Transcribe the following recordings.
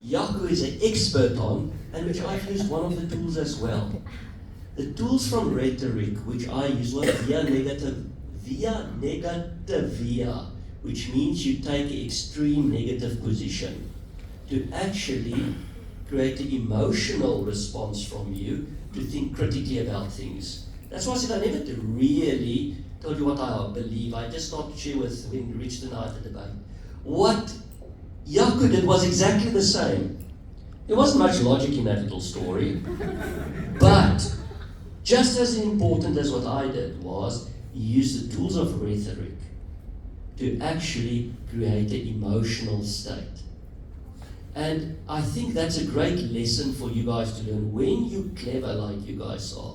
Jaco is an expert on, and which I've used one of the tools as well. The tools from rhetoric, which I use, was via negativia, which means you take an extreme negative position to actually create an emotional response from you to think critically about things. That's why I said I never really told you what I believe. I just started to share with when Rich and I had the debate. What Jaco did was exactly the same. There wasn't much logic in that little story, but just as important as what I did was he used the tools of rhetoric to actually create an emotional state. And I think that's a great lesson for you guys to learn. When you're clever like you guys are,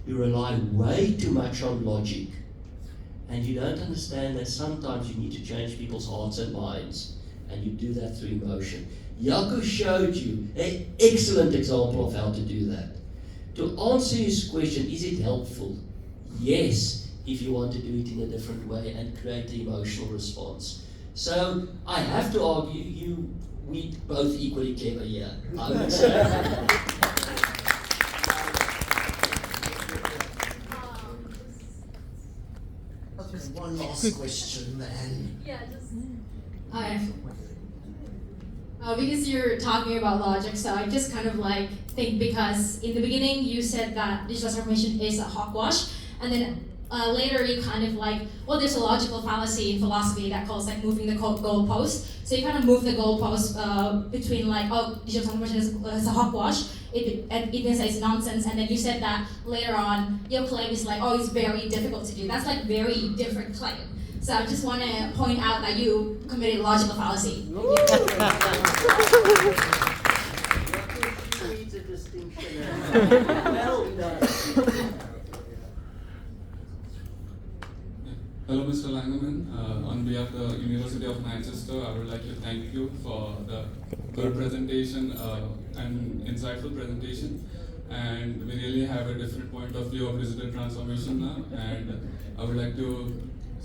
you rely way too much on logic. And you don't understand that sometimes you need to change people's hearts and minds. And you do that through emotion. Jaco showed you an excellent example of how to do that. To answer his question, is it helpful? Yes, if you want to do it in a different way and create the emotional response. So I have to argue, we both equally clever here, I would say. Okay, one last question then. Yeah, just. Because you're talking about logic, so I just kind of like think, because in the beginning you said that digital transformation is a hogwash, and then later you kind of like, well, there's a logical fallacy in philosophy that calls like moving the goalpost. So you kind of move the goalpost between like, oh, digital transformation is a hogwash, it means that it's nonsense, and then you said that later on your claim is like, oh, it's very difficult to do. That's like very different claim. So I just want to point out that you committed a logical fallacy. Needs a distinction. Well done. Hello, Mr. Langerman. On behalf of the University of Manchester, I would like to thank you for the good presentation and insightful presentation. And we really have a different point of view of digital transformation now. And I would like to